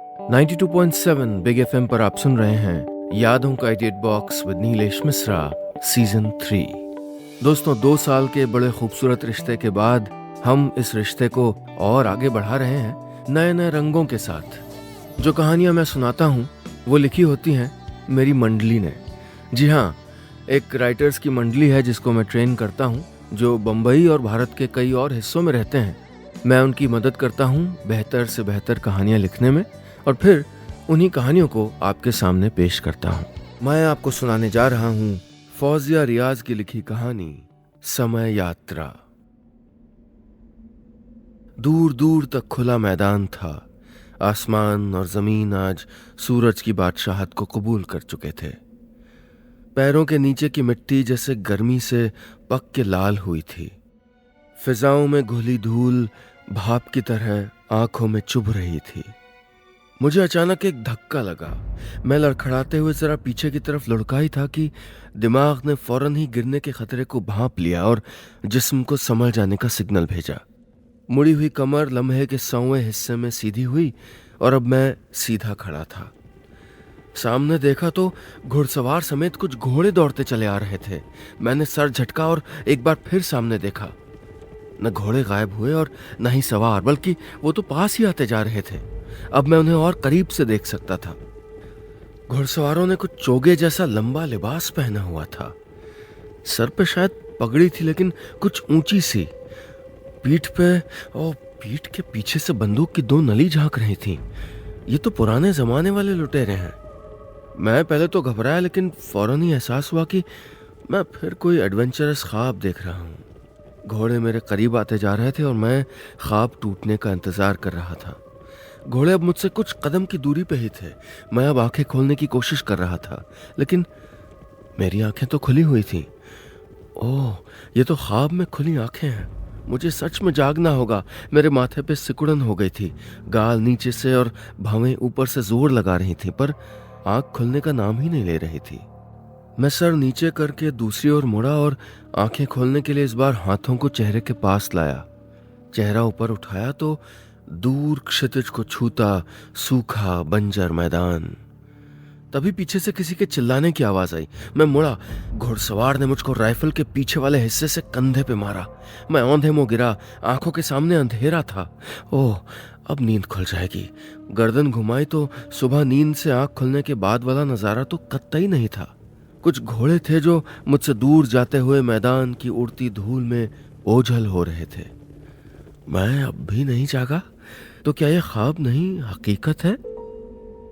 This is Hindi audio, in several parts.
92.7 बिग एफएम पर आप सुन रहे हैं यादों का edit box with Nilesh Mishra season 3। दोस्तों, 2 साल के बड़े खूबसूरत रिश्ते के बाद हम इस रिश्ते को और आगे बढ़ा रहे हैं नए नए रंगों के साथ। जो कहानियां मैं सुनाता हूं वो लिखी होती हैं मेरी मंडली ने। जी हाँ, एक राइटर्स की मंडली है जिसको मैं ट्रेन करता हूं, जो बम्बई और भारत के कई और हिस्सों में रहते हैं। मैं उनकी मदद करता हूं बेहतर से बेहतर कहानियां लिखने में और फिर उन्हीं कहानियों को आपके सामने पेश करता हूं। मैं आपको सुनाने जा रहा हूं फौजिया रियाज की लिखी कहानी समय यात्रा। दूर दूर तक खुला मैदान था। आसमान और जमीन आज सूरज की बादशाहत को कबूल कर चुके थे। पैरों के नीचे की मिट्टी जैसे गर्मी से पक के लाल हुई थी। फिजाओं में घुली धूल भाप की तरह आंखों में चुभ रही थी। मुझे अचानक एक धक्का लगा। मैं लड़खड़ाते हुए जरा पीछे की तरफ लुढ़का ही था कि दिमाग ने फौरन ही गिरने के खतरे को भांप लिया और जिस्म को संभल जाने का सिग्नल भेजा। मुड़ी हुई कमर लम्हे के 100वें हिस्से में सीधी हुई और अब मैं सीधा खड़ा था। सामने देखा तो घुड़सवार समेत कुछ घोड़े दौड़ते चले आ रहे थे। मैंने सर झटका और एक बार फिर सामने देखा। न घोड़े गायब हुए और न ही सवार, बल्कि वो तो पास ही आते जा रहे थे। अब मैं उन्हें और करीब से देख सकता था। घुड़सवारों ने कुछ चोगे जैसा लंबा लिबास पहना हुआ था। सर पे शायद पगड़ी थी, लेकिन कुछ ऊंची सी। पीठ पे और पीठ के पीछे से बंदूक की 2 नली झांक रही थी। ये तो पुराने जमाने वाले लुटेरे हैं। मैं पहले तो घबराया, लेकिन फौरन ही एहसास हुआ कि मैं फिर कोई एडवेंचरस ख्वाब देख रहा हूँ। घोड़े मेरे करीब आते जा रहे थे और मैं ख्वाब टूटने का इंतजार कर रहा था। घोड़े अब मुझसे कुछ कदम की दूरी पे ही थे। मैं अब आंखें खोलने की कोशिश कर रहा था, लेकिन मेरी आंखें तो खुली हुई थी। ओह, ये तो ख्वाब में खुली आंखें हैं। मुझे सच में जागना होगा। मेरे माथे पे सिकुड़न हो गई थी। गाल नीचे से और भवें ऊपर से जोर लगा रही थी, पर आंख खुलने का नाम ही नहीं ले रही थी। मैं सर नीचे करके दूसरी ओर मुड़ा और आंखें खोलने के लिए इस बार हाथों को चेहरे के पास लाया। चेहरा ऊपर उठाया तो दूर क्षितिज को छूता सूखा बंजर मैदान। तभी पीछे से किसी के चिल्लाने की आवाज आई। मैं मुड़ा। घुड़सवार ने मुझको राइफल के पीछे वाले हिस्से से कंधे पे मारा। मैं औंधे मुंह गिरा। आंखों के सामने अंधेरा था। ओह, अब नींद खुल जाएगी। गर्दन घुमाई तो सुबह नींद से आंख खुलने के बाद वाला नजारा तो कतई नहीं था। कुछ घोड़े थे जो मुझसे दूर जाते हुए मैदान की उड़ती धूल में ओझल हो रहे थे। मैं अब भी नहीं जागा तो क्या यह ख्वाब नहीं, हकीकत है?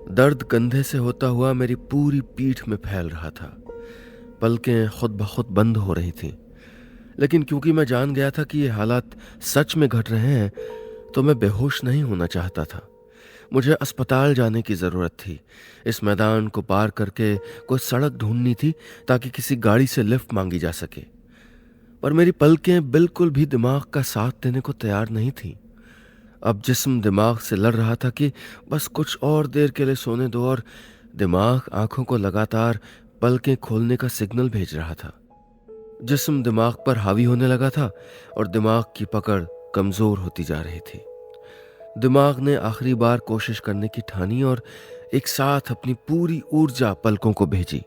दर्द कंधे से होता हुआ मेरी पूरी पीठ में फैल रहा था। पलकें खुद ब खुद बंद हो रही थीं। लेकिन क्योंकि मैं जान गया था कि ये हालात सच में घट रहे हैं, तो मैं बेहोश नहीं होना चाहता था। मुझे अस्पताल जाने की जरूरत थी। इस मैदान को पार करके कोई सड़क ढूंढनी थी ताकि किसी गाड़ी से लिफ्ट मांगी जा सके। पर मेरी पलकें बिल्कुल भी दिमाग का साथ देने को तैयार नहीं थी। अब जिस्म दिमाग से लड़ रहा था कि बस कुछ और देर के लिए सोने दो, और दिमाग आंखों को लगातार पलकें खोलने का सिग्नल भेज रहा था। जिस्म दिमाग पर हावी होने लगा था और दिमाग की पकड़ कमजोर होती जा रही थी। दिमाग ने आखिरी बार कोशिश करने की ठानी और एक साथ अपनी पूरी ऊर्जा पलकों को भेजी।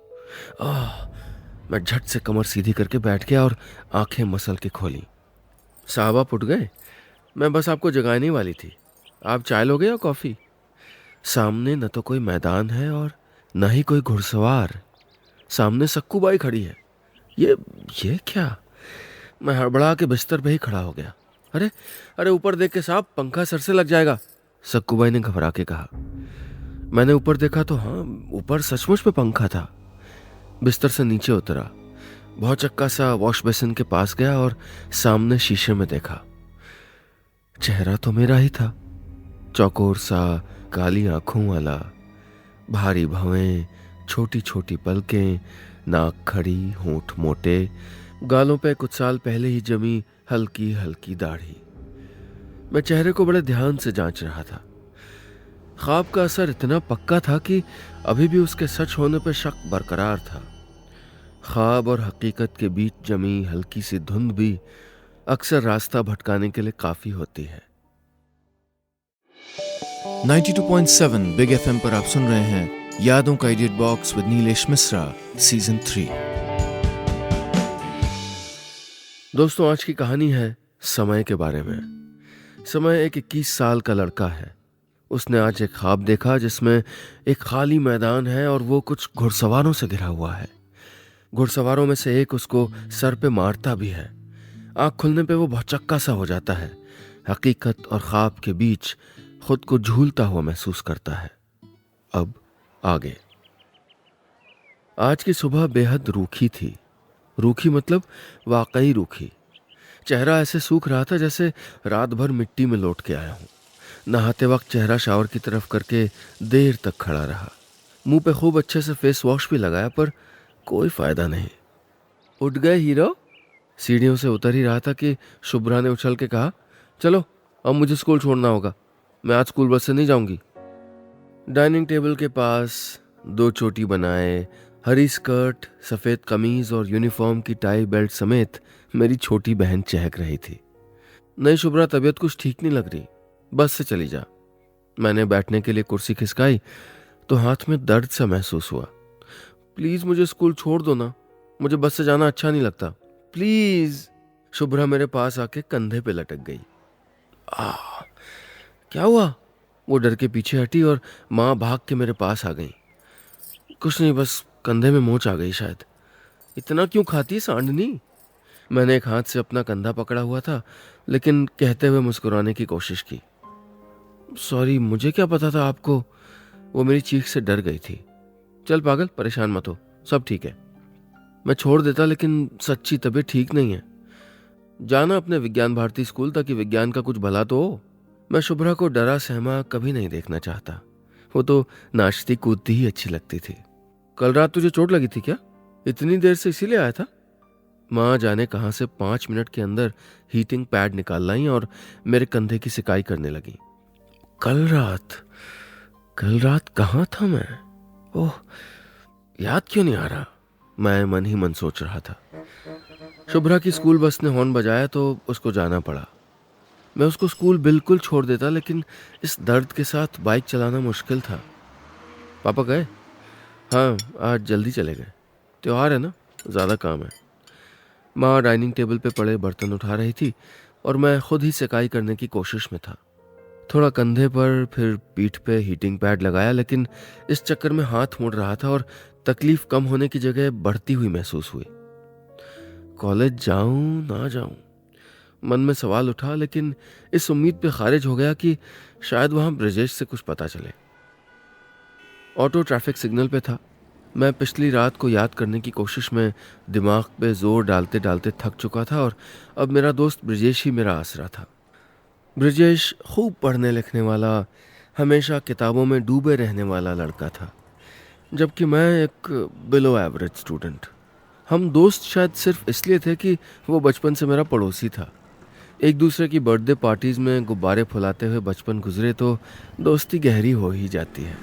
मैं झट से कमर सीधी करके बैठ गया और आंखें मसल के खोली। साहब, आप उठ गए? मैं बस आपको जगाने वाली थी। आप चाय लोगे या कॉफी? सामने न तो कोई मैदान है और न ही कोई घुड़सवार। सामने सक्कूबाई खड़ी है। ये क्या? मैं हड़बड़ा के बिस्तर पे ही खड़ा हो गया। अरे अरे, ऊपर देख के साहब, पंखा सर से लग जाएगा, सक्कूबाई ने घबरा के कहा। मैंने ऊपर देखा तो हाँ, ऊपर सचमुच में पंखा था। बिस्तर से नीचे उतरा, बहुत चक्का सा वॉश बेसिन के पास गया और सामने शीशे में देखा। चेहरा तो मेरा ही था, चौकोर सा, काली आंखों वाला, भारी भवें, छोटी छोटी पलकें, नाक खड़ी, होंठ मोटे, गालों पे कुछ साल पहले ही जमी हल्की हल्की दाढ़ी। मैं चेहरे को बड़े ध्यान से जांच रहा था। ख्वाब का असर इतना पक्का था कि अभी भी उसके सच होने पर शक बरकरार था। ख्वाब और हकीकत के बीच जमी हल्की सी धुंध भी अक्सर रास्ता भटकाने के लिए काफी होती है। 92.7 बिग एफएम पर आप सुन रहे हैं यादों का edit box with Nilesh Mishra season 3। दोस्तों, आज की कहानी है समय के बारे में। समय एक 21 साल का लड़का है। उसने आज एक ख्वाब देखा जिसमें एक खाली मैदान है और वो कुछ घुड़सवारों से घिरा हुआ है। घुड़सवारों में से एक उसको सर पे मारता भी है। आंख खुलने पे वो भौचक्का सा हो जाता है। हकीकत और ख्वाब के बीच खुद को झूलता हुआ महसूस करता है। अब आगे। आज की सुबह बेहद रूखी थी। रूखी मतलब वाकई रूखी। चेहरा ऐसे सूख रहा था जैसे रात भर मिट्टी में लौट के आया हूं। नहाते वक्त चेहरा शावर की तरफ करके देर तक खड़ा रहा। मुंह पे खूब अच्छे से फेस वॉश भी लगाया, पर कोई फायदा नहीं। उठ गए हीरो? सीढ़ियों से उतर ही रहा था कि शुभ्रा ने उछल के कहा, चलो अब मुझे स्कूल छोड़ना होगा, मैं आज स्कूल बस से नहीं जाऊंगी। डाइनिंग टेबल के पास 2 चोटी बनाए, हरी स्कर्ट, सफेद कमीज और यूनिफॉर्म की टाई बेल्ट समेत मेरी छोटी बहन चहक रही थी। नहीं शुभ्रा, तबीयत कुछ ठीक नहीं लग रही, बस से चली जा। मैंने बैठने के लिए कुर्सी खिसकाई तो हाथ में दर्द सा महसूस हुआ। प्लीज मुझे स्कूल छोड़ दो ना, मुझे बस से जाना अच्छा नहीं लगता, प्लीज। शुभ्रा मेरे पास आके कंधे पे लटक गई। क्या हुआ? वो डर के पीछे हटी और माँ भाग के मेरे पास आ गई। कुछ नहीं, बस कंधे में मोच आ गई शायद। इतना क्यों खाती सांडनी? मैंने एक हाथ से अपना कंधा पकड़ा हुआ था, लेकिन कहते हुए मुस्कुराने की कोशिश की। सॉरी, मुझे क्या पता था आपको। वो मेरी चीख से डर गई थी। चल पागल, परेशान मत हो, सब ठीक है। मैं छोड़ देता, लेकिन सच्ची तबीयत ठीक नहीं है। जाना अपने विज्ञान भारती स्कूल ताकि विज्ञान का कुछ भला तो हो। मैं शुभ्रा को डरा सहमा कभी नहीं देखना चाहता। वो तो नाचती कूदती ही अच्छी लगती थी। कल रात तुझे चोट लगी थी क्या? इतनी देर से इसीलिए आया था? माँ जाने कहां से 5 मिनट के अंदर हीटिंग पैड निकाल लाई और मेरे कंधे की सिकाई करने लगी। कल रात कहाँ था मैं? ओह, याद क्यों नहीं आ रहा? मैं मन ही मन सोच रहा था। शुभ्रा की स्कूल बस ने हॉर्न बजाया तो उसको जाना पड़ा। मैं उसको स्कूल बिल्कुल छोड़ देता, लेकिन इस दर्द के साथ बाइक चलाना मुश्किल था। पापा गए? हाँ, आज जल्दी चले गए। त्योहार है ना, ज़्यादा काम है। माँ डाइनिंग टेबल पे पड़े बर्तन उठा रही थी और मैं खुद ही सिकाई करने की कोशिश में था। थोड़ा कंधे पर, फिर पीठ पे हीटिंग पैड लगाया, लेकिन इस चक्कर में हाथ मुड़ रहा था और तकलीफ कम होने की जगह बढ़ती हुई महसूस हुई। कॉलेज जाऊं ना जाऊं, मन में सवाल उठा, लेकिन इस उम्मीद पे खारिज हो गया कि शायद वहां ब्रजेश से कुछ पता चले। ऑटो ट्रैफिक सिग्नल पे था। मैं पिछली रात को याद करने की कोशिश में दिमाग पे जोर डालते डालते थक चुका था और अब मेरा दोस्त ब्रजेश ही मेरा आसरा था। ब्रजेश खूब पढ़ने लिखने वाला, हमेशा किताबों में डूबे रहने वाला लड़का था, जबकि मैं एक बिलो एवरेज स्टूडेंट। हम दोस्त शायद सिर्फ इसलिए थे कि वो बचपन से मेरा पड़ोसी था। एक दूसरे की बर्थडे पार्टीज में गुब्बारे फुलाते हुए बचपन गुजरे तो दोस्ती गहरी हो ही जाती है।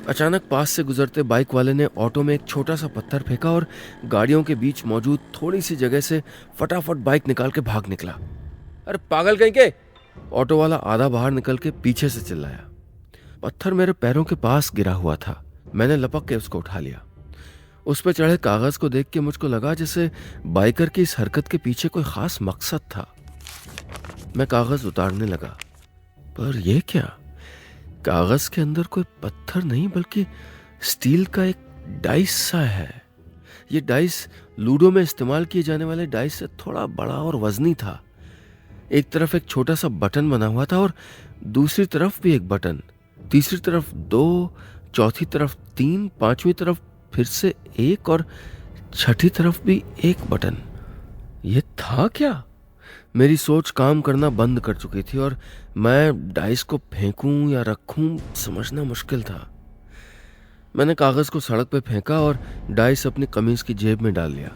अचानक पास से गुजरते बाइक वाले ने ऑटो में एक छोटा सा पत्थर फेंका और गाड़ियों के बीच मौजूद थोड़ी सी जगह से फटाफट बाइक निकाल के भाग निकला। अरे पागल कहीं के! ऑटो वाला आधा बाहर निकल के पीछे से चिल्लाया। पत्थर मेरे पैरों के पास गिरा हुआ था। मैंने लपक के उसको उठा लिया। उस पर चढ़े कागज को देख के मुझको लगा जैसे बाइकर की इस हरकत के पीछे कोई खास मकसद था। मैं कागज उतारने लगा, पर यह क्या? कागज के अंदर कोई पत्थर नहीं बल्कि स्टील का एक डाइस सा है। ये डाइस लूडो में इस्तेमाल किए जाने वाले डाइस से थोड़ा बड़ा और वजनी था। एक तरफ एक छोटा सा बटन बना हुआ था और दूसरी तरफ भी एक बटन, तीसरी तरफ 2, चौथी तरफ 3, पांचवी तरफ फिर से 1 और छठी तरफ भी 1 बटन। ये था क्या? मेरी सोच काम करना बंद कर चुकी थी और मैं डाइस को फेंकूं या रखूं समझना मुश्किल था। मैंने कागज को सड़क पे फेंका और डाइस अपनी कमीज की जेब में डाल लिया।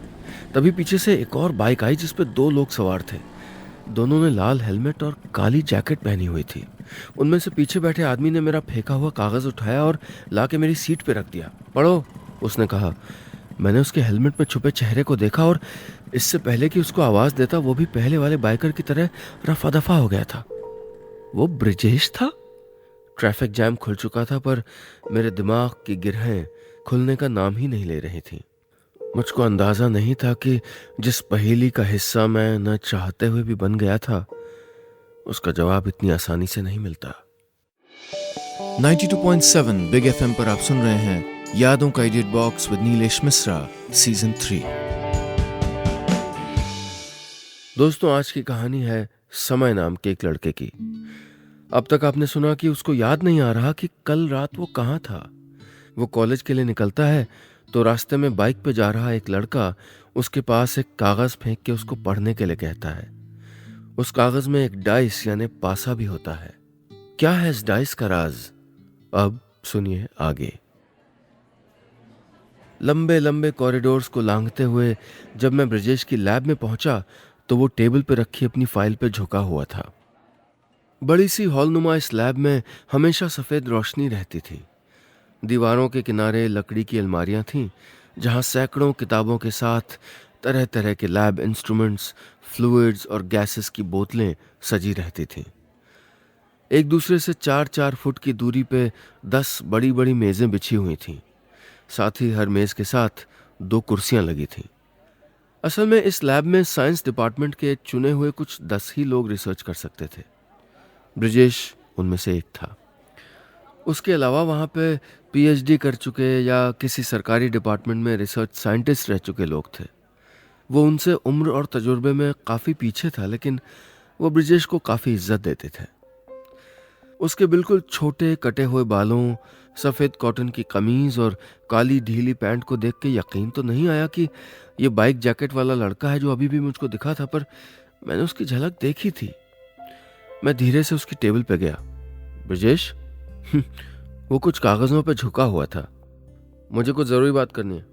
तभी पीछे से एक और बाइक आई जिस पे 2 लोग सवार थे। दोनों ने लाल हेलमेट और काली जैकेट पहनी हुई थी। उनमें से पीछे बैठे आदमी ने मेरा फेंका हुआ कागज उठाया और लाके मेरी सीट पे रख दिया। पढ़ो, उसने कहा। मैंने उसके हेलमेट में छुपे चेहरे को देखा और इससे पहले कि उसको आवाज देता वो भी पहले वाले बाइकर की तरह रफा दफा हो गया था। वो ब्रजेश था। ट्रैफिक जैम खुल चुका था, पर मेरे दिमाग की गिरहें खुलने का नाम ही नहीं ले रही थी। मुझको अंदाजा नहीं था कि जिस पहेली का हिस्सा मैं न चाहते हुए भी बन गया था, उसका जवाब इतनी आसानी से नहीं मिलता। 92.7 बिग एफएम पर आप सुन रहे हैं यादों का edit box with Nilesh Mishra season 3। दोस्तों, आज की कहानी है समय नाम के एक लड़के की। अब तक आपने सुना कि उसको याद नहीं आ रहा कि कल रात वो कहाँ था। वो कॉलेज के लिए निकलता है तो रास्ते में बाइक पे जा रहा एक लड़का उसके पास एक कागज फेंक के उसको पढ़ने के लिए कहता है। उस कागज में एक डाइस यानी पासा भी होता है। क्या है इस डाइस का राज? अब सुनिए आगे। लंबे लंबे कॉरिडोर्स को लांघते हुए जब मैं ब्रजेश की लैब में पहुंचा तो वो टेबल पर रखी अपनी फाइल पर झुका हुआ था। बड़ी सी हॉलनुमा इस लैब में हमेशा सफेद रोशनी रहती थी। दीवारों के किनारे लकड़ी की अलमारियां थीं, जहां सैकड़ों किताबों के साथ तरह तरह के लैब इंस्ट्रूमेंट्स, फ्लूइड्स और गैसेस की बोतलें सजी रहती थीं। एक दूसरे से 4-4 फुट की दूरी पे 10 बड़ी बड़ी मेजें बिछी हुई थीं। साथ ही हर मेज के साथ 2 कुर्सियां लगी थीं। असल में इस लैब में साइंस डिपार्टमेंट के चुने हुए कुछ 10 ही लोग रिसर्च कर सकते थे। ब्रजेश उनमें से एक था। उसके अलावा वहाँ पे पीएचडी कर चुके या किसी सरकारी डिपार्टमेंट में रिसर्च साइंटिस्ट रह चुके लोग थे। वो उनसे उम्र और तजुर्बे में काफ़ी पीछे था, लेकिन वो ब्रजेश को काफ़ी इज्जत देते थे। उसके बिल्कुल छोटे कटे हुए बालों, सफ़ेद कॉटन की कमीज़ और काली ढीली पैंट को देख के यकीन तो नहीं आया कि ये बाइक जैकेट वाला लड़का है जो अभी भी मुझको दिखा था, पर मैंने उसकी झलक देखी थी। मैं धीरे से उसकी टेबल पे गया। ब्रजेश, वो कुछ कागज़ों पे झुका हुआ था। मुझे कुछ ज़रूरी बात करनी है,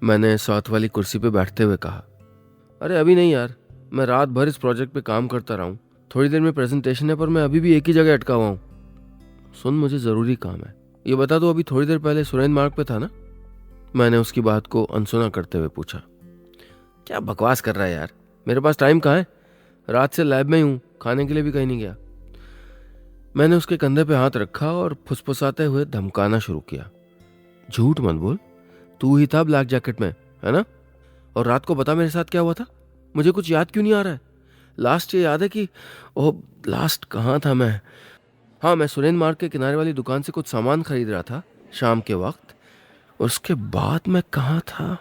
मैंने साथ वाली कुर्सी पे बैठते हुए कहा। अरे अभी नहीं यार, मैं रात भर इस प्रोजेक्ट पे काम करता रहा हूँ। थोड़ी देर में प्रेजेंटेशन है, पर मैं अभी भी एक ही जगह अटका हुआ हूँ। सुन, मुझे ज़रूरी काम है। ये बता दो, अभी थोड़ी देर पहले सुरेंद्र मार्ग पे था ना? मैंने उसकी बात को अनसुना करते हुए पूछा। क्या बकवास कर रहा है यार, मेरे पास टाइम कहाँ है? रात से लैब में ही हूँ, खाने के लिए भी कहीं नहीं गया। मैंने उसके कंधे पे हाथ रखा और फुसफुसाते हुए धमकाना शुरू किया। झूठ मत बोल, तू ही था ब्लैक जैकेट में, है ना? और रात को बता मेरे साथ क्या हुआ था? मुझे कुछ याद क्यों नहीं आ रहा है? लास्ट ये याद है कि ओह, लास्ट कहाँ था मैं? हाँ, मैं सुरेंद्र मार्ग के किनारे वाली दुकान से कुछ सामान खरीद रहा था शाम के वक्त। उसके बाद मैं कहाँ था?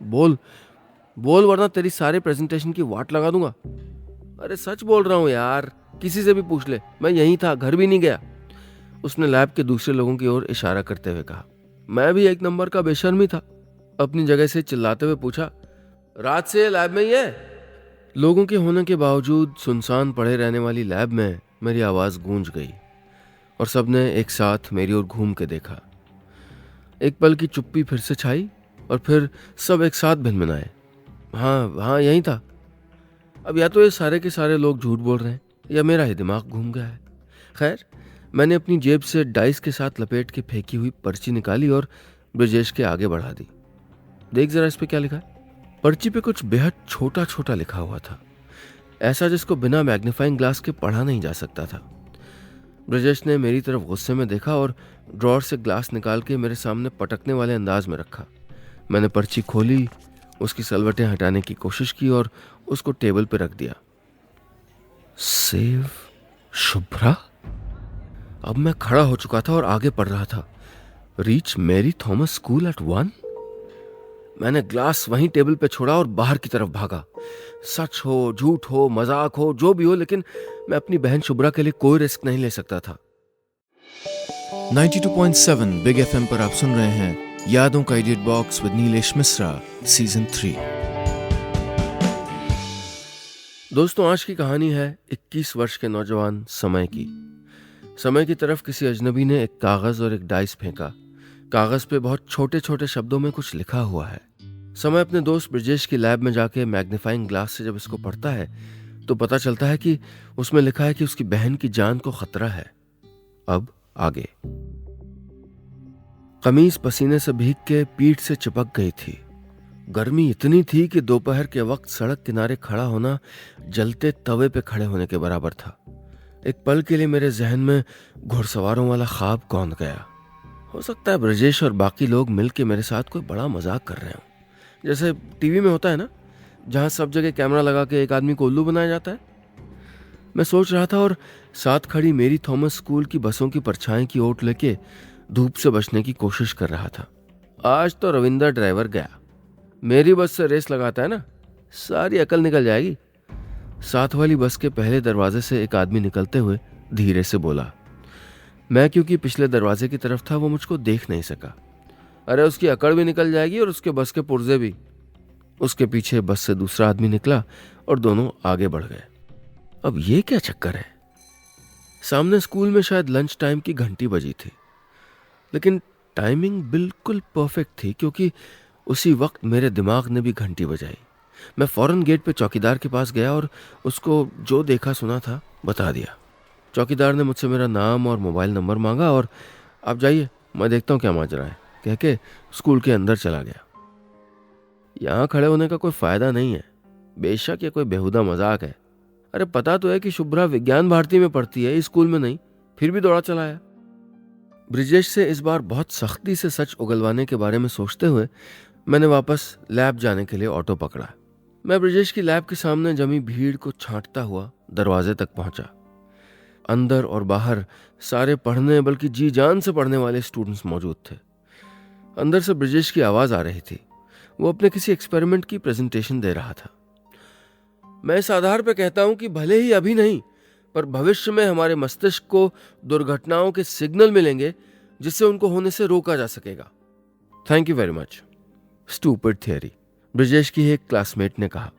बोल बोल, वरना तेरी सारे प्रेजेंटेशन की वाट लगा दूंगा। अरे सच बोल रहा हूँ यार, किसी से भी पूछ ले, मैं यहीं था, घर भी नहीं गया। उसने लैब के दूसरे लोगों की ओर इशारा करते हुए कहा। मैं भी एक नंबर का बेशर्मी था। अपनी जगह से चिल्लाते हुए पूछा, रात से लैब में ही है? लोगों के होने के बावजूद सुनसान पड़े रहने वाली लैब में मेरी आवाज़ गूंज गई और सबने एक साथ मेरी ओर घूम के देखा। एक पल की चुप्पी फिर से छाई और फिर सब एक साथ भिनभिनाए। हाँ, यही था। अब या तो ये सारे के सारे लोग झूठ बोल रहे हैं या मेरा ही दिमाग घूम गया है। खैर, मैंने अपनी जेब से डाइस के साथ लपेट के फेंकी हुई पर्ची निकाली और ब्रजेश के आगे बढ़ा दी। देख जरा इस पे क्या लिखा है। पर्ची पे कुछ बेहद छोटा छोटा लिखा हुआ था, ऐसा जिसको बिना मैग्नीफाइंग ग्लास के पढ़ा नहीं जा सकता था। ब्रजेश ने मेरी तरफ गुस्से में देखा और ड्रॉर से ग्लास निकाल के मेरे सामने पटकने वाले अंदाज में रखा। मैंने पर्ची खोली, उसकी सलवटें हटाने की कोशिश की और उसको टेबल पे रख दिया। सेव शुभ्रा। अब मैं खड़ा हो चुका था और आगे पढ़ रहा था। Reach Mary Thomas school at 1। मैंने ग्लास वहीं टेबल पे छोड़ा और बाहर की तरफ भागा। सच हो, झूठ हो, मजाक हो, जो भी हो, लेकिन मैं अपनी बहन शुभ्रा के लिए कोई रिस्क नहीं ले सकता था। 92.7 बिग एफएम पर आप सुन रहे हैं यादों का edit box with Nilesh Mishra season 3। दोस्तों, आज की कहानी है 21 वर्ष के नौजवान समय की। समय की तरफ किसी अजनबी ने एक कागज और एक डाइस फेंका। कागज पे बहुत छोटे छोटे शब्दों में कुछ लिखा हुआ है। समय अपने दोस्त ब्रजेश की लैब में जाके मैग्नीफाइंग ग्लास से जब इसको पढ़ता है तो पता चलता है कि उसमें लिखा है कि उसकी बहन की जान को खतरा है। अब आगे। कमीज पसीने से भीग के पीठ से चिपक गई थी। गर्मी इतनी थी कि दोपहर के वक्त सड़क किनारे खड़ा होना जलते तवे पे खड़े होने के बराबर था। एक पल के लिए मेरे जहन में घुड़सवारों वाला ख्वाब कौंध गया। हो सकता है ब्रजेश और बाकी लोग मिलके मेरे साथ कोई बड़ा मजाक कर रहे हों, जैसे टीवी में होता है ना, जहां सब जगह कैमरा लगा के एक आदमी को उल्लू बनाया जाता है। मैं सोच रहा था और साथ खड़ी मेरी थॉमस स्कूल की बसों की परछाई की ओट लेके धूप से बचने की कोशिश कर रहा था। आज तो रविंदर ड्राइवर गया, मेरी बस से रेस लगाता है ना, सारी अकल निकल जाएगी। साथ वाली बस के पहले दरवाजे से एक आदमी निकलते हुए धीरे से बोला। मैं क्योंकि पिछले दरवाजे की तरफ था, वो मुझको देख नहीं सका। अरे उसकी अकड़ भी निकल जाएगी और उसके बस के पुर्जे भी। उसके पीछे बस से दूसरा आदमी निकला और दोनों आगे बढ़ गए। अब ये क्या चक्कर है? सामने स्कूल में शायद लंच टाइम की घंटी बजी थी, लेकिन टाइमिंग बिल्कुल परफेक्ट थी क्योंकि उसी वक्त मेरे दिमाग ने भी घंटी बजाई। मैं फौरन गेट पे चौकीदार के पास गया और उसको जो देखा सुना था बता दिया। चौकीदार ने मुझसे मेरा नाम और मोबाइल नंबर मांगा और आप जाइए, मैं देखता हूँ क्या माजरा है, कह के स्कूल के अंदर चला गया। यहाँ खड़े होने का कोई फायदा नहीं है, बेशक ये कोई बेहुदा मजाक है। अरे पता तो है कि शुभ्रा विज्ञान भारती में पढ़ती है, इस स्कूल में नहीं, फिर भी दौड़ा चला आया। ब्रिजेश से इस बार बहुत सख्ती से सच उगलवाने के बारे में सोचते हुए मैंने वापस लैब जाने के लिए ऑटो पकड़ा। मैं ब्रिजेश की लैब के सामने जमी भीड़ को छांटता हुआ दरवाजे तक पहुंचा। अंदर और बाहर सारे पढ़ने बल्कि जी जान से पढ़ने वाले स्टूडेंट्स मौजूद थे। अंदर से ब्रिजेश की आवाज आ रही थी, वो अपने किसी एक्सपेरिमेंट की प्रेजेंटेशन दे रहा था। मैं इस आधार पर कहता हूं कि भले ही अभी नहीं, पर भविष्य में हमारे मस्तिष्क को दुर्घटनाओं के सिग्नल मिलेंगे जिससे उनको होने से रोका जा सकेगा। Thank you very much. Stupid theory, Brijesh की एक क्लासमेट ने कहा।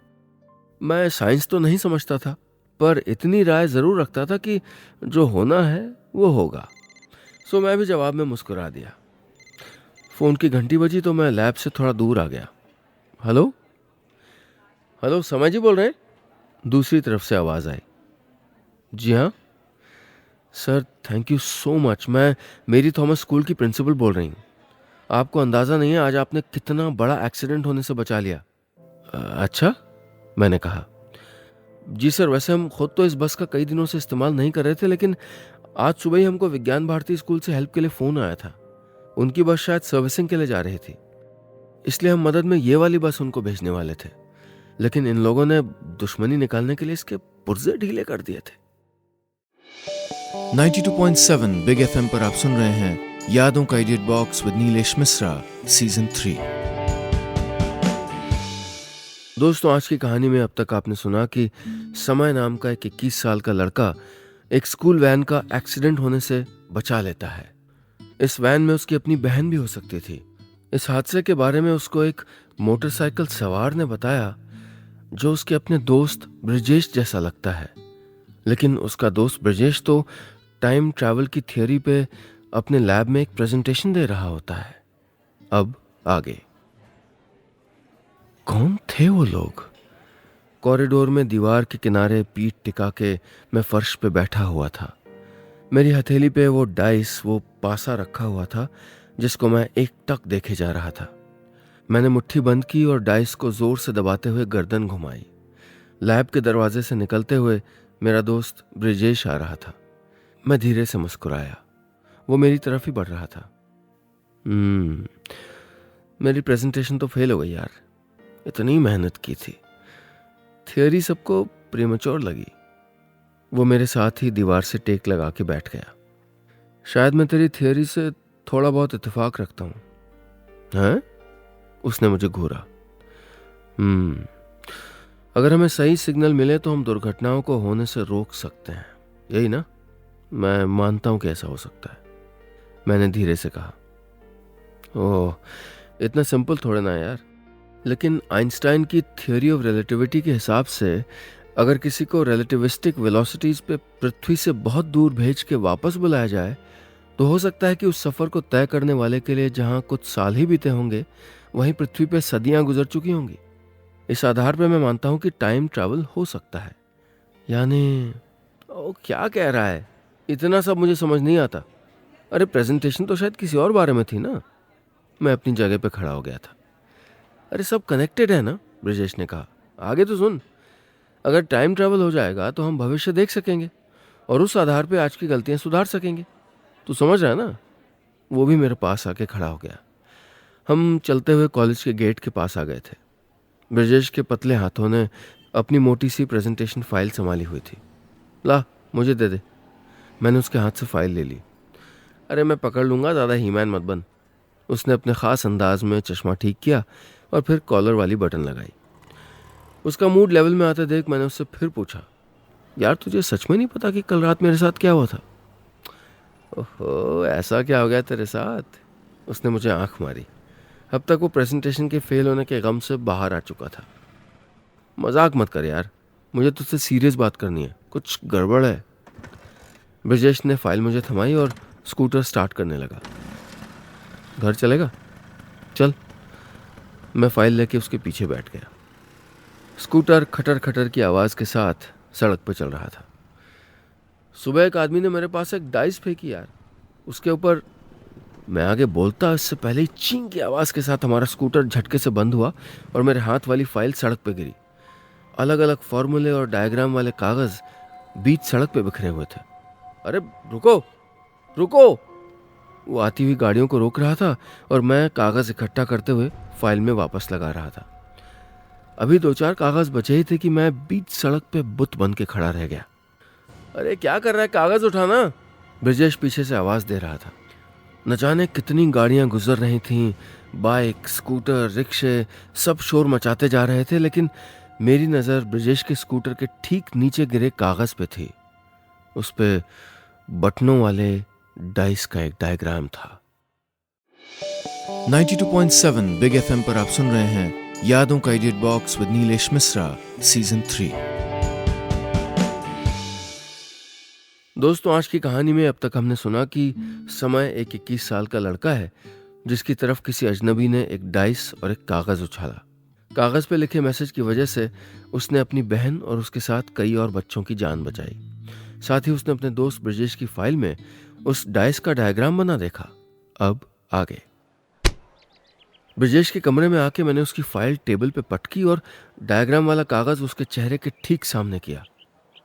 मैं साइंस तो नहीं समझता था, पर इतनी राय जरूर रखता था कि जो होना है वो होगा। सो मैं भी जवाब में मुस्कुरा दिया। फोन की घंटी बजी तो मैं लैब से थोड़ा दूर आ गया। हेलो हेलो, समय जी बोल रहे हैं? दूसरी तरफ से आवाज आई। जी हाँ sir, thank you so much. मैं मेरी थॉमस स्कूल की प्रिंसिपल बोल रही हूँ। आपको अंदाजा नहीं है आज आपने कितना बड़ा एक्सीडेंट होने से बचा लिया। अच्छा, मैंने कहा। जी सर, वैसे हम खुद तो इस बस का कई दिनों से इस्तेमाल नहीं कर रहे थे, लेकिन आज सुबह ही हमको विज्ञान भारती स्कूल से हेल्प के लिए फोन आया था। उनकी बस शायद सर्विसिंग के लिए जा रही थी, इसलिए हम मदद में ये वाली बस उनको भेजने वाले थे, लेकिन इन लोगों ने दुश्मनी निकालने के लिए इसके पुर्जे ढीले कर दिए थे। 92.7 बिग एफएम पर आप सुन रहे हैं यादों का idiot box with Nilesh Mishra, season 3। दोस्तों, आज की कहानी में अब तक आपने सुना कि समय नाम का एक 21 साल का लड़का एक स्कूल वैन का एक्सीडेंट होने से बचा लेता है। इस वैन में उसकी अपनी बहन भी हो सकती थी। इस हादसे के बारे में उसको एक मोटरसाइकिल सवार ने बताया जो उसके अपने दोस्त ब्रिजेश जैसा लगता है, लेकिन उसका दोस्त ब्रिजेश तो टाइम ट्रैवल की थियोरी पे अपने लैब में एक प्रेजेंटेशन दे रहा होता है। अब आगे कौन थे वो लोग? कॉरिडोर में दीवार के किनारे पीठ टिका के मैं फर्श पे बैठा हुआ था। मेरी हथेली पे वो डाइस, वो पासा रखा हुआ था जिसको मैं एक टक देखे जा रहा था। मैंने मुट्ठी बंद की और डाइस को जोर से दबाते हुए गर्दन घुमाई। लैब के दरवाजे से निकलते हुए मेरा दोस्त ब्रिजेश आ रहा था। मैं धीरे से मुस्कुराया, वो मेरी तरफ ही बढ़ रहा था। मेरी प्रेजेंटेशन तो फेल हो गई यार, इतनी मेहनत की थी। थियोरी सबको प्रीमेच्योर लगी। वो मेरे साथ ही दीवार से टेक लगा के बैठ गया। शायद मैं तेरी थियोरी से थोड़ा बहुत इत्तेफाक रखता हूं, हैं? उसने मुझे घूरा। अगर हमें सही सिग्नल मिले तो हम दुर्घटनाओं को होने से रोक सकते हैं, यही ना? मैं मानता हूं कि ऐसा हो सकता है, मैंने धीरे से कहा। ओह, इतना सिंपल थोड़े ना यार। लेकिन आइंस्टाइन की थ्योरी ऑफ रिलेटिविटी के हिसाब से अगर किसी को रिलेटिविस्टिक वेलोसिटीज पे पृथ्वी से बहुत दूर भेज के वापस बुलाया जाए तो हो सकता है कि उस सफर को तय करने वाले के लिए जहां कुछ साल ही बीते होंगे, वहीं पृथ्वी पे सदियां गुजर चुकी होंगी। इस आधार पे मैं मानता हूं कि टाइम ट्रैवल हो सकता है। यानी क्या कह रहा है? इतना सब मुझे समझ नहीं आता। अरे प्रेजेंटेशन तो शायद किसी और बारे में थी ना? मैं अपनी जगह पे खड़ा हो गया था। अरे सब कनेक्टेड है ना, ब्रिजेश ने कहा। आगे तो सुन। अगर टाइम ट्रैवल हो जाएगा तो हम भविष्य देख सकेंगे और उस आधार पे आज की गलतियां सुधार सकेंगे। तू समझ रहा है ना? वो भी मेरे पास आके खड़ा हो गया। हम चलते हुए कॉलेज के गेट के पास आ गए थे। ब्रजेश के पतले हाथों ने अपनी मोटी सी प्रेजेंटेशन फाइल संभाली हुई थी। ला, मुझे दे दे। मैंने उसके हाथ से फाइल ले ली। अरे मैं पकड़ लूंगा, ज़्यादा हीमैन मत बन। उसने अपने ख़ास अंदाज में चश्मा ठीक किया और फिर कॉलर वाली बटन लगाई। उसका मूड लेवल में आते देख मैंने उससे फिर पूछा, यार तुझे सच में नहीं पता कि कल रात मेरे साथ क्या हुआ था? ओहो, ऐसा क्या हो गया तेरे साथ? उसने मुझे आंख मारी। अब तक वो प्रेजेंटेशन के फेल होने के गम से बाहर आ चुका था। मजाक मत कर यार, मुझे तुझसे सीरियस बात करनी है, कुछ गड़बड़ है। ब्रजेश ने फाइल मुझे थमाई और स्कूटर स्टार्ट करने लगा। घर चलेगा? चल। मैं फाइल लेके उसके पीछे बैठ गया। स्कूटर खटर खटर की आवाज़ के साथ सड़क पर चल रहा था। सुबह एक आदमी ने मेरे पास एक डाइस फेंकी यार, उसके ऊपर। मैं आगे बोलता इससे पहले ही चीं की आवाज़ के साथ हमारा स्कूटर झटके से बंद हुआ और मेरे हाथ वाली फाइल सड़क पे गिरी। अलग अलग फॉर्मूले और डायग्राम वाले कागज़ बीच सड़क पे बिखरे हुए थे। अरे रुको रुको! वो आती हुई गाड़ियों को रोक रहा था और मैं कागज़ इकट्ठा करते हुए फाइल में वापस लगा रहा था। अभी 2-4 कागज़ बचे ही थे कि मैं बीच सड़क पे बुत बन के खड़ा रह गया। अरे क्या कर रहा है, कागज़ उठाना! ब्रजेश पीछे से आवाज़ दे रहा था। न जाने कितनी गाड़ियां गुजर रही थीं, बाइक, स्कूटर, रिक्शे, सब शोर मचाते जा रहे थे, लेकिन मेरी नज़र ब्रजेश के स्कूटर के ठीक नीचे गिरे कागज़ पे थी। उस पे बटनों वाले डाइस का एक डायग्राम था। 92.7 बिग एफएम पर आप सुन रहे हैं यादों का edit box with Nilesh Mishra, season 3। दोस्तों, आज की कहानी में अब तक हमने सुना कि समय एक 21 साल का लड़का है जिसकी तरफ किसी अजनबी ने एक डाइस और एक कागज़ उछाला। कागज़ पे लिखे मैसेज की वजह से उसने अपनी बहन और उसके साथ कई और बच्चों की जान बचाई। साथ ही उसने अपने दोस्त ब्रजेश की फाइल में उस डाइस का डायग्राम बना देखा। अब आगे। ब्रजेश के कमरे में आके मैंने उसकी फाइल टेबल पे पटकी और डायग्राम वाला कागज़ उसके चेहरे के ठीक सामने किया।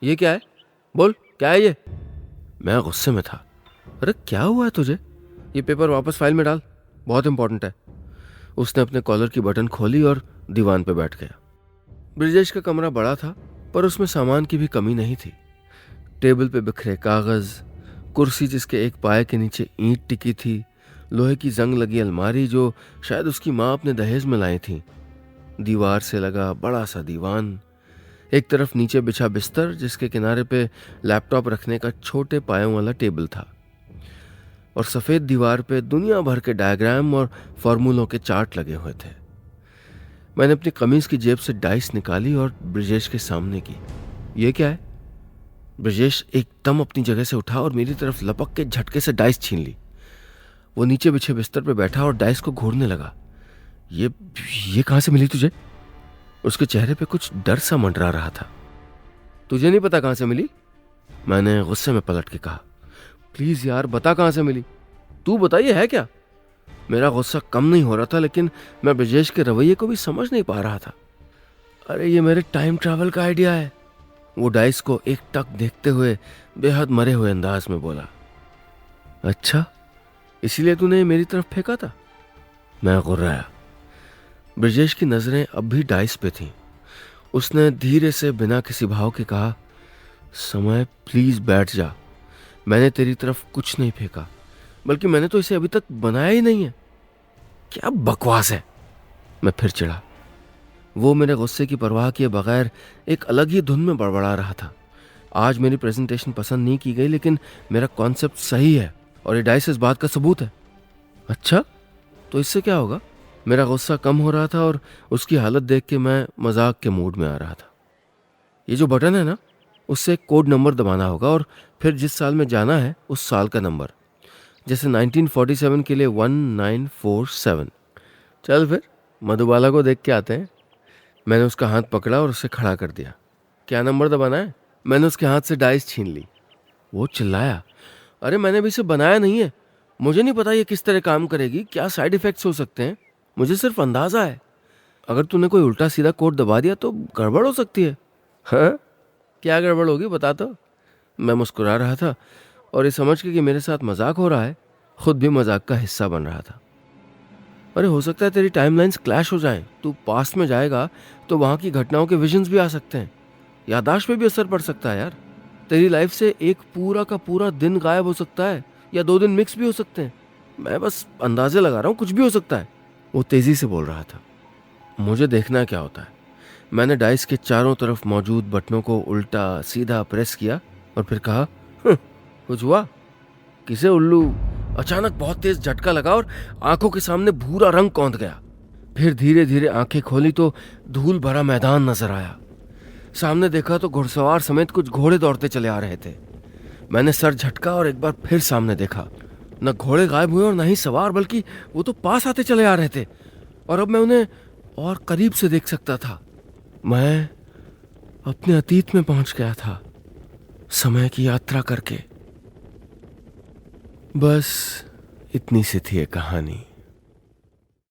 ये क्या है? बोल, क्या है ये? मैं गुस्से में था। अरे क्या हुआ है तुझे? ये पेपर वापस फाइल में डाल, बहुत इंपॉर्टेंट है। उसने अपने कॉलर की बटन खोली और दीवान पे बैठ गया। ब्रजेश का कमरा बड़ा था पर उसमें सामान की भी कमी नहीं थी। टेबल पे बिखरे कागज़, कुर्सी जिसके एक पाए के नीचे ईंट टिकी थी, लोहे की जंग लगी अलमारी जो शायद उसकी माँ अपने दहेज में लाई थी, दीवार से लगा बड़ा सा दीवान, एक तरफ नीचे बिछा बिस्तर जिसके किनारे पे लैपटॉप रखने का छोटे पायों वाला टेबल था, और सफ़ेद दीवार पे दुनिया भर के डायग्राम और फॉर्मूलों के चार्ट लगे हुए थे। मैंने अपनी कमीज की जेब से डाइस निकाली और ब्रजेश के सामने की। ये क्या है? ब्रजेश एकदम अपनी जगह से उठा और मेरी तरफ लपक के झटके से डाइस छीन ली। वो नीचे बिछे बिस्तर पे बैठा और डाइस को घूरने लगा। ये कहाँ से मिली तुझे? उसके चेहरे पे कुछ डर सा मंडरा रहा था। तुझे नहीं पता कहाँ से मिली? मैंने गुस्से में पलट के कहा। प्लीज यार बता कहाँ से मिली, तू बता, ये है क्या? मेरा गुस्सा कम नहीं हो रहा था लेकिन मैं ब्रजेश के रवैये को भी समझ नहीं पा रहा था। अरे ये मेरे टाइम ट्रैवल का आइडिया है, वो डाइस को एक टक देखते हुए बेहद मरे हुए अंदाज में बोला। अच्छा, इसीलिए तूने मेरी तरफ फेंका था? मैं गुर्राया। ब्रजेश की नजरें अब भी डाइस पे थीं। उसने धीरे से बिना किसी भाव के कहा, समय प्लीज बैठ जा, मैंने तेरी तरफ कुछ नहीं फेंका, बल्कि मैंने तो इसे अभी तक बनाया ही नहीं है। क्या बकवास है! मैं फिर चिढ़ा। वो मेरे गुस्से की परवाह किए बगैर एक अलग ही धुन में बड़बड़ा रहा था। आज मेरी प्रेजेंटेशन पसंद नहीं की गई लेकिन मेरा कॉन्सेप्ट सही है और ये डाइस इस बात का सबूत है। अच्छा, तो इससे क्या होगा? मेरा गुस्सा कम हो रहा था और उसकी हालत देख के मैं मजाक के मूड में आ रहा था। ये जो बटन है ना, उससे एक कोड नंबर दबाना होगा और फिर जिस साल में जाना है उस साल का नंबर, जैसे 1947 के लिए 1947। चल फिर मधुबाला को देख के आते हैं। मैंने उसका हाथ पकड़ा और उसे खड़ा कर दिया। क्या नंबर दबाना है? मैंने उसके हाथ से डाइस छीन ली। वो चिल्लाया, अरे मैंने भी इसे बनाया नहीं है, मुझे नहीं पता ये किस तरह काम करेगी, क्या साइड इफेक्ट्स हो सकते हैं, मुझे सिर्फ अंदाजा है। अगर तूने कोई उल्टा सीधा कोड दबा दिया तो गड़बड़ हो सकती है। हाँ, क्या गड़बड़ होगी बता तो? मैं मुस्कुरा रहा था और ये समझ के कि मेरे साथ मजाक हो रहा है, खुद भी मजाक का हिस्सा बन रहा था। अरे हो सकता है तेरी टाइमलाइंस क्लैश हो जाएं। तू पास्ट में जाएगा तो वहाँ की घटनाओं के विजन्स भी आ सकते हैं, याददाश्त पे भी असर पड़ सकता है यार। तेरी लाइफ से एक पूरा का पूरा दिन गायब हो सकता है, या 2 दिन मिक्स भी हो सकते हैं। मैं बस अंदाजे लगा रहा हूँ, कुछ भी हो सकता है। वो तेजी से बोल रहा था। मुझे देखना क्या होता है। मैंने डाइस के चारों तरफ मौजूद बटनों को उल्टा सीधा प्रेस किया और फिर कहा, कुछ हुआ? किसे उल्लू? अचानक बहुत तेज झटका लगा और आंखों के सामने भूरा रंग कौंध गया। फिर धीरे धीरे आंखें खोली तो धूल भरा मैदान नजर आया। सामने देखा तो घुड़सवार समेत कुछ घोड़े दौड़ते चले आ रहे थे। मैंने सर झटका और एक बार फिर सामने देखा। न घोड़े गायब हुए और न ही सवार, बल्कि वो तो पास आते चले आ रहे थे और अब मैं उन्हें और करीब से देख सकता था। मैं अपने अतीत में पहुंच गया था, समय की यात्रा करके। बस इतनी सी थी ये कहानी।